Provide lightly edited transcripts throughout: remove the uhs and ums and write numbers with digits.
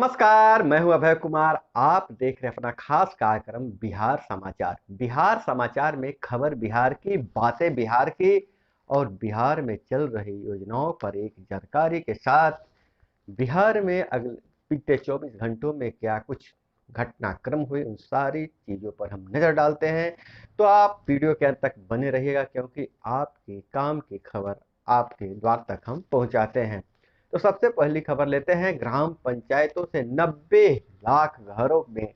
नमस्कार, मैं हूं अभय कुमार। आप देख रहे हैं अपना खास कार्यक्रम बिहार समाचार। बिहार समाचार में खबर बिहार की, बातें बिहार की और बिहार में चल रही योजनाओं पर एक जानकारी के साथ बिहार में अगले बीते 24 घंटों में क्या कुछ घटनाक्रम हुए, उन सारी चीजों पर हम नजर डालते हैं। तो आप वीडियो के अंत तक बने रहिएगा, क्योंकि आपके काम की खबर आपके द्वार तक हम पहुंचाते हैं। तो सबसे पहली खबर लेते हैं। ग्राम पंचायतों से 90 लाख घरों में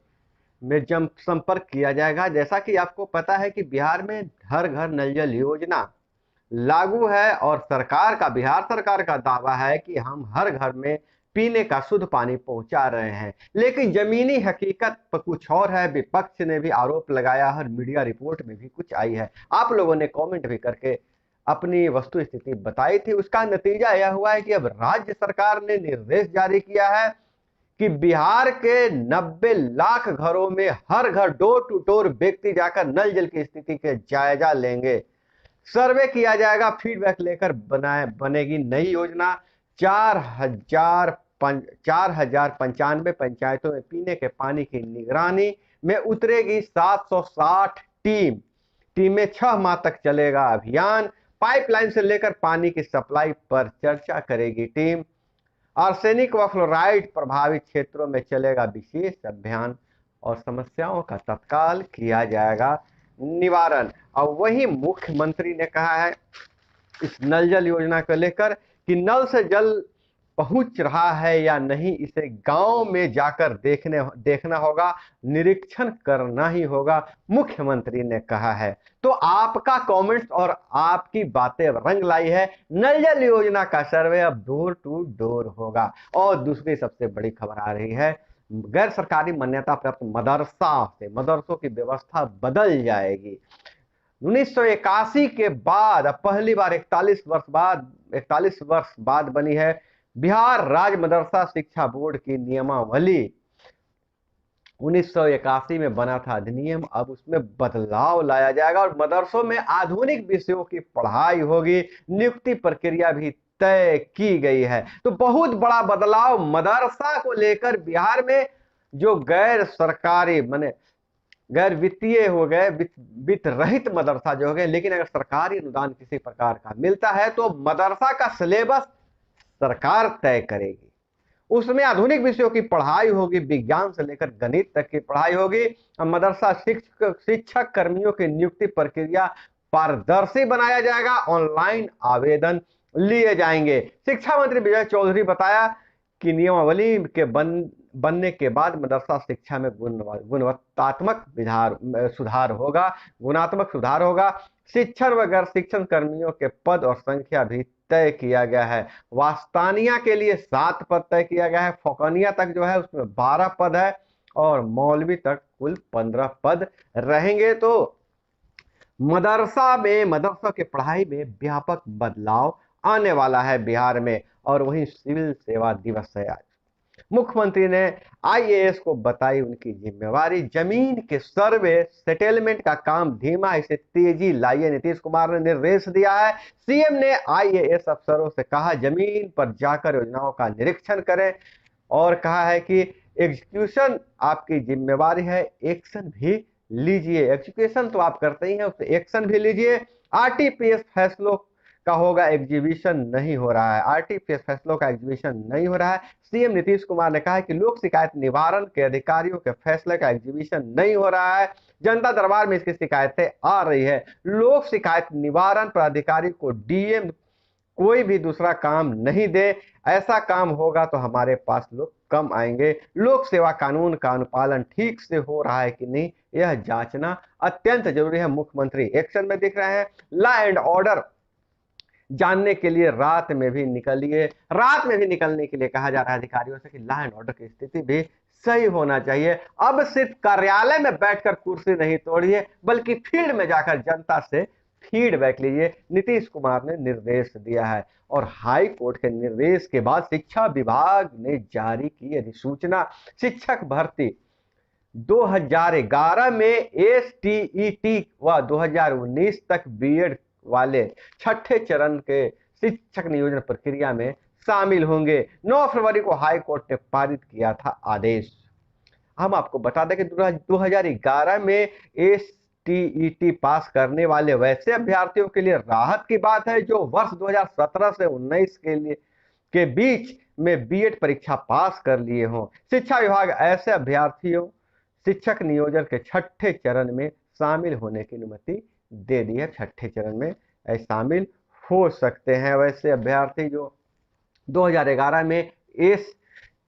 जन संपर्क किया जाएगा। जैसा कि आपको पता है कि बिहार में हर घर नल जल योजना लागू है और बिहार सरकार का दावा है कि हम हर घर में पीने का शुद्ध पानी पहुंचा रहे हैं। लेकिन जमीनी हकीकत पर कुछ और है। विपक्ष ने भी आरोप लगाया है और मीडिया रिपोर्ट में भी कुछ आई है। आप लोगों ने कमेंट भी करके अपनी वस्तु स्थिति बताई थी। उसका नतीजा यह हुआ है कि अब राज्य सरकार ने निर्देश जारी किया है कि बिहार के 90 लाख घरों में हर घर डोर टू डोर व्यक्ति जाकर नल जल की स्थिति के जायजा लेंगे। सर्वे किया जाएगा, फीडबैक लेकर बनेगी नई योजना। 4,095 पंचायतों में पीने के पानी की निगरानी में उतरेगी 760 टीमें। 6 माह तक चलेगा अभियान। पाइपलाइन से लेकर पानी की सप्लाई पर चर्चा करेगी टीम। आर्सेनिक व फ्लोराइड प्रभावित क्षेत्रों में चलेगा विशेष अभियान और समस्याओं का तत्काल किया जाएगा निवारण। और वही मुख्यमंत्री ने कहा है इस नल जल योजना को लेकर कि नल से जल पहुंच रहा है या नहीं, इसे गांव में जाकर देखना होगा, निरीक्षण करना ही होगा, मुख्यमंत्री ने कहा है। तो आपका कमेंट्स और आपकी बातें रंग लाई है। नल जल योजना का सर्वे अब डोर टू डोर होगा। और दूसरी सबसे बड़ी खबर आ रही है, गैर सरकारी मान्यता प्राप्त मदरसों की व्यवस्था बदल जाएगी। 1981 के बाद अब पहली बार 41 वर्ष बाद बनी है बिहार राज्य मदरसा शिक्षा बोर्ड की नियमावली। 1981 में बना था अधिनियम, अब उसमें बदलाव लाया जाएगा और मदरसों में आधुनिक विषयों की पढ़ाई होगी। नियुक्ति प्रक्रिया भी तय की गई है। तो बहुत बड़ा बदलाव मदरसा को लेकर बिहार में। जो गैर सरकारी माने गैर वित्तीय हो गए, वित्त रहित मदरसा जो हो गए, लेकिन अगर सरकारी अनुदान किसी प्रकार का मिलता है तो मदरसा का सिलेबस सरकार तय करेगी। उसमें आधुनिक विषयों की पढ़ाई होगी, विज्ञान से लेकर गणित तक की पढ़ाई होगी। मदरसा शिक्षक कर्मियों की नियुक्ति प्रक्रिया पारदर्शी बनाया जाएगा। ऑनलाइन आवेदन लिए जाएंगे। शिक्षा मंत्री विजय चौधरी बताया कि नियमावली के बनने के बाद मदरसा शिक्षा में गुणात्मक सुधार होगा। शिक्षण व गैर शिक्षण कर्मियों के पद और संख्या भी तय किया गया है। वास्तानिया के लिए 7 पद तय किया गया है। फोकानिया तक जो है उसमें 12 पद है और मौलवी तक कुल 15 पद रहेंगे। तो मदरसा के पढ़ाई में व्यापक बदलाव आने वाला है बिहार में। और वहीं सिविल सेवा दिवस है आज। मुख्यमंत्री ने आईएएस को बताई उनकी जिम्मेवारी। जमीन के सर्वे सेटलमेंट का काम धीमा, इसे तेजी लाइए, नीतीश कुमार ने निर्देश दिया है। सीएम ने आईएएस अफसरों से कहा जमीन पर जाकर योजनाओं का निरीक्षण करें और कहा है कि एग्जीक्यूशन आपकी जिम्मेवारी है, एक्शन भी लीजिए। एग्जीक्यूशन तो आप करते ही हैं, उससे एक्शन भी लीजिए। आरटीपीएस फैसलों का होगा एग्जीबिशन नहीं हो रहा है। आरटीपीएस फैसलों का एग्जीबिशन नहीं हो रहा है। सीएम नीतीश कुमार ने कहा है कि लोक शिकायत निवारण के अधिकारियों के फैसले का एग्जीबिशन नहीं हो रहा है। जनता दरबार में इसकी शिकायतें आ रही है। लोक शिकायत निवारण पर अधिकारी को डीएम कोई भी दूसरा काम नहीं दे। ऐसा काम होगा तो हमारे पास लोग कम आएंगे। लोक सेवा कानून का अनुपालन ठीक से हो रहा है कि नहीं, यह जांचना अत्यंत जरूरी है। मुख्यमंत्री एक्शन में दिख रहे हैं। लॉ एंड ऑर्डर जानने के लिए रात में भी निकलने के लिए कहा जा रहा है अधिकारियों से कि लॉ एंड ऑर्डर की स्थिति भी सही होना चाहिए। अब सिर्फ कार्यालय में बैठकर कुर्सी नहीं तोड़िए, बल्कि फील्ड में जाकर जनता से फीडबैक लीजिए, नीतीश कुमार ने निर्देश दिया है। और हाई कोर्ट के निर्देश के बाद शिक्षा विभाग ने जारी की अधिसूचना। शिक्षक भर्ती 2011 में एसटीईटी व 2019 तक बीएड वाले छठे चरण के शिक्षक नियोजन प्रक्रिया में शामिल होंगे। 9 फरवरी को हाई कोर्ट ने पारित किया था आदेश। हम आपको बता दें कि 2011 में एसटीईटी पास करने वाले वैसे अभ्यर्थियों के लिए राहत की बात है जो वर्ष 2017 से 19 के बीच में बीएड परीक्षा पास कर लिए हों। शिक्षा विभाग ऐसे अभ्यर्थियों शिक्षक नियोजन के छठे चरण में शामिल होने की अनुमति दे दी है। छठे चरण में शामिल हो सकते हैं वैसे अभ्यर्थी जो 2011 में एस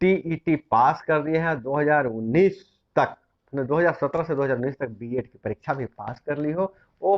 टीईटी पास कर दिए हैं, 2019 तक 2017 से 2019 तक बीएड की परीक्षा भी पास कर ली हो, वो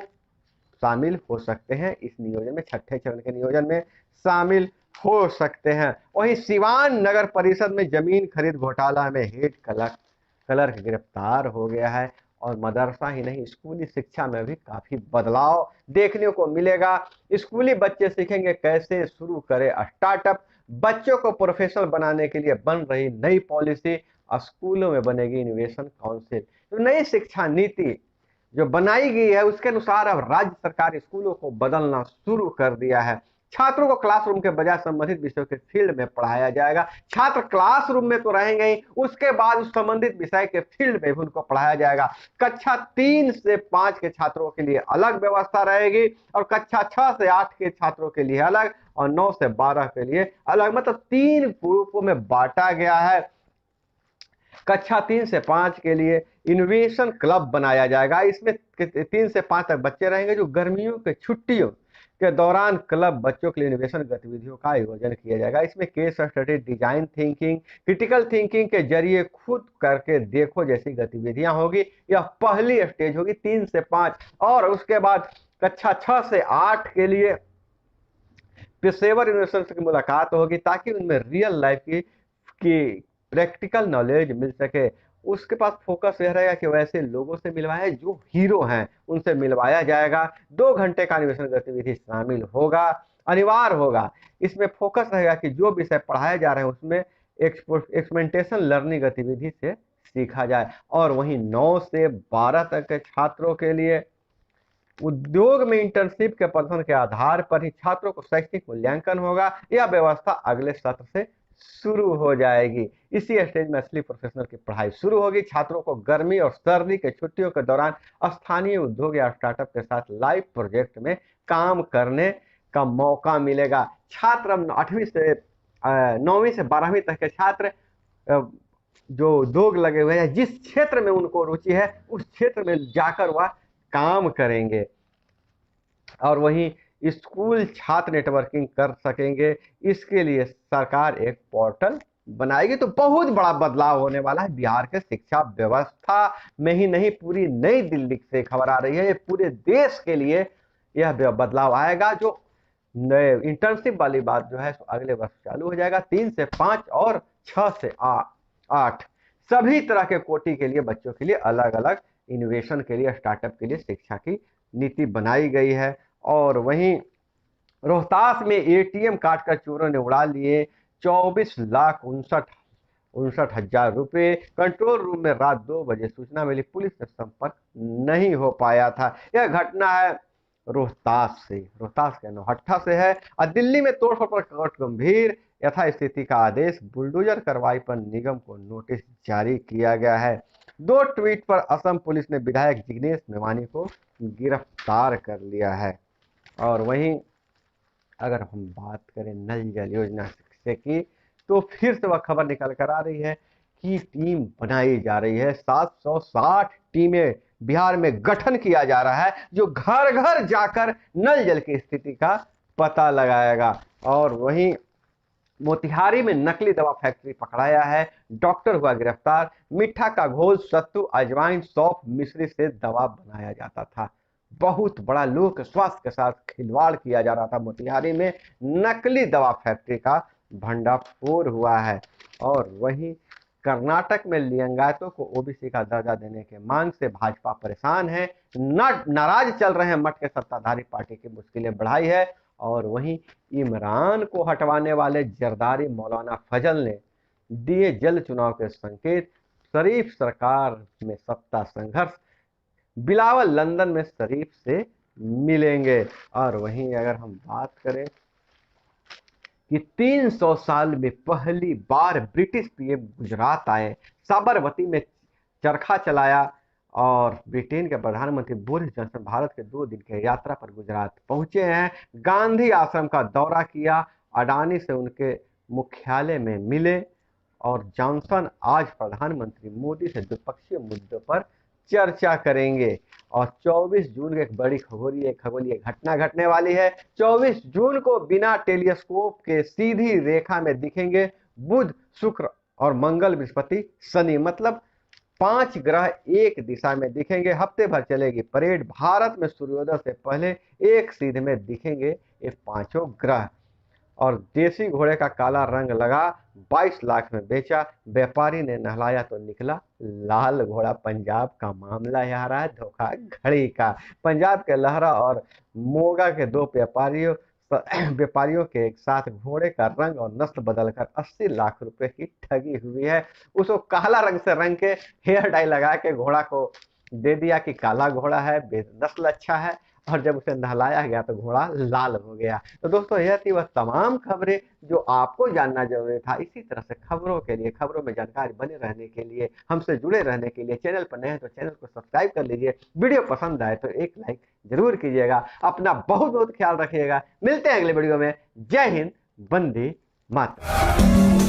शामिल हो सकते हैं इस नियोजन में, छठे चरण के नियोजन में शामिल हो सकते हैं। वहीं सिवान नगर परिषद में जमीन खरीद घोटाला में हेड क्लर्क गिरफ्तार हो गया है। और मदरसा ही नहीं, स्कूली शिक्षा में भी काफी बदलाव देखने को मिलेगा। स्कूली बच्चे सीखेंगे कैसे शुरू करें स्टार्टअप। बच्चों को प्रोफेशनल बनाने के लिए बन रही नई पॉलिसी, स्कूलों में बनेगी इनोवेशन काउंसिल। तो नई शिक्षा नीति जो बनाई गई है उसके अनुसार अब राज्य सरकार स्कूलों को बदलना शुरू कर दिया है। छात्रों को क्लासरूम के बजाय संबंधित विषयों के फील्ड में पढ़ाया जाएगा। छात्र क्लासरूम में तो रहेंगे ही, उसके बाद उस संबंधित विषय के फील्ड में भी उनको पढ़ाया जाएगा। कक्षा 3 से 5 के छात्रों के लिए अलग व्यवस्था रहेगी और कक्षा 6 से 8 के छात्रों के लिए अलग और 9 से 12 के लिए अलग, मतलब 3 ग्रुपों में बांटा गया है। कक्षा 3 से 5 के लिए इनोवेशन क्लब बनाया जाएगा। इसमें 3 से 5 तक बच्चे रहेंगे जो गर्मियों के छुट्टियों के दौरान क्लब बच्चों के लिए इनोवेशन गतिविधियों का आयोजन किया जाएगा। इसमें case study, design thinking, critical thinking के जरिए खुद करके देखो जैसी गतिविधियां होगी। यह पहली स्टेज होगी 3 से 5। और उसके बाद कक्षा 6 से 8 के लिए पेशेवर इनोवेशन की मुलाकात होगी ताकि उनमें रियल लाइफ की प्रैक्टिकल नॉलेज मिल सके। उसके पास फोकस यह रहेगा कि वैसे लोगों से मिलवाया जो हीरो हैं उनसे मिलवाया जाएगा। 2 घंटे का अन्वेषण गतिविधि शामिल होगा, अनिवार्य होगा। इसमें फोकस रहेगा कि जो विषय पढ़ाए जा रहे हैं उसमें एक्सपेरिमेंटेशन लर्निंग गतिविधि से सीखा जाए। और वहीं 9 से 12 तक के छात्रों के लिए उद्योग में इंटर्नशिप के प्रदर्शन के आधार पर ही छात्रों को शैक्षणिक मूल्यांकन होगा। यह व्यवस्था अगले सत्र से शुरू हो जाएगी। इसी स्टेज में असली प्रोफेशनल की पढ़ाई शुरू होगी। छात्रों को गर्मी और सर्दी के छुट्टियों के दौरान स्थानीय उद्योग या स्टार्टअप के साथ लाइव प्रोजेक्ट में काम करने का मौका मिलेगा। छात्र 8वीं से 9वीं से 12वीं तक के छात्र जो उद्योग लगे हुए हैं, जिस क्षेत्र में उनको रुचि है उस क्षेत्र में जाकर वह काम करेंगे। और वहीं स्कूल छात्र नेटवर्किंग कर सकेंगे। इसके लिए सरकार एक पोर्टल बनाएगी। तो बहुत बड़ा बदलाव होने वाला है बिहार के शिक्षा व्यवस्था में ही नहीं, पूरी नई दिल्ली से खबर आ रही है। ये पूरे देश के लिए यह बदलाव आएगा। जो नए इंटर्नशिप वाली बात जो है अगले वर्ष चालू हो जाएगा। 3 से 5 और 6 से 8 सभी तरह के कोटि के लिए बच्चों के लिए अलग अलग इनोवेशन के लिए, स्टार्टअप के लिए शिक्षा की नीति बनाई गई है। और वहीं रोहतास में एटीएम काट कर चोरों ने उड़ा लिए 24,59,59,000 रुपए। कंट्रोल रूम में रात 2 बजे सूचना मिली, पुलिस से संपर्क नहीं हो पाया था। यह घटना है रोहतास के नौहट्टा से है। और दिल्ली में तोड़फोड़ पर कोर्ट गंभीर, यथास्थिति का आदेश, बुलडोजर कार्रवाई पर निगम को नोटिस जारी किया गया है। 2 ट्वीट पर असम पुलिस ने विधायक जिग्नेश मेवानी को गिरफ्तार कर लिया है। और वहीं अगर हम बात करें नल जल योजना से की, तो फिर से वह खबर निकल कर आ रही है कि टीम बनाई जा रही है। 760 टीमें बिहार में गठन किया जा रहा है जो घर घर जाकर नल जल की स्थिति का पता लगाएगा। और वहीं मोतिहारी में नकली दवा फैक्ट्री पकड़ाया है, डॉक्टर हुआ गिरफ्तार। मीठा का घोल, सत्तू, अजवाइन, सौंफ, मिश्री से दवा बनाया जाता था। बहुत बड़ा लोक स्वास्थ्य के साथ खिलवाड़ किया जा रहा था। मोतिहारी में नकली दवा फैक्ट्री का भंडाफोड़ हुआ है। और वहीं कर्नाटक में लिंगायतों को ओबीसी का दर्जा देने के मांग से भाजपा परेशान है। नाराज चल रहे हैं मठ के सत्ताधारी, पार्टी की मुश्किलें बढ़ाई है। और वहीं इमरान को हटवाने वाले जरदारी मौलाना फजल ने दिए जल्द चुनाव के संकेत। शरीफ सरकार में सत्ता संघर्ष, बिलावल लंदन में शरीफ से मिलेंगे। और वहीं अगर हम बात करें कि 300 साल में पहली बार ब्रिटिश पीएम गुजरात आए, साबरमती में चरखा चलाया और ब्रिटेन के प्रधानमंत्री बोरिस जॉनसन भारत के 2 दिन की यात्रा पर गुजरात पहुंचे हैं। गांधी आश्रम का दौरा किया, अडानी से उनके मुख्यालय में मिले और जॉनसन आज प्रधानमंत्री मोदी से द्विपक्षीय मुद्दों पर चर्चा करेंगे। और 24 जून को एक बड़ी खगोलीय घटना घटने वाली है। 24 जून को बिना टेलीस्कोप के सीधी रेखा में दिखेंगे बुध, शुक्र और मंगल, बृहस्पति, शनि, मतलब 5 ग्रह एक दिशा में दिखेंगे। हफ्ते भर चलेगी परेड। भारत में सूर्योदय से पहले एक सीध में दिखेंगे ये 5 ग्रह। और देसी घोड़े का काला रंग लगा, 22 लाख में बेचा, व्यापारी ने नहलाया तो निकला लाल घोड़ा। पंजाब का मामला यहाँ रहा धोखा घड़ी का। पंजाब के लहरा और मोगा के 2 व्यापारियों के एक साथ घोड़े का रंग और नस्ल बदलकर 80 लाख रुपए की ठगी हुई है। उसको काला रंग से रंग के हेयर डाई लगा के घोड़ा को दे दिया कि काला घोड़ा है, नस्ल अच्छा है, और जब उसे नहलाया गया तो घोड़ा लाल हो गया। तो दोस्तों यह थी वह तमाम खबरें जो आपको जानना जरूरी था। इसी तरह से खबरों के लिए, खबरों में जानकारी बने रहने के लिए, हमसे जुड़े रहने के लिए चैनल पर नए हैं तो चैनल को सब्सक्राइब कर लीजिए। वीडियो पसंद आए तो एक लाइक जरूर कीजिएगा। अपना बहुत बहुत ख्याल रखिएगा। मिलते हैं अगले वीडियो में। जय हिंद, वंदे मातरम।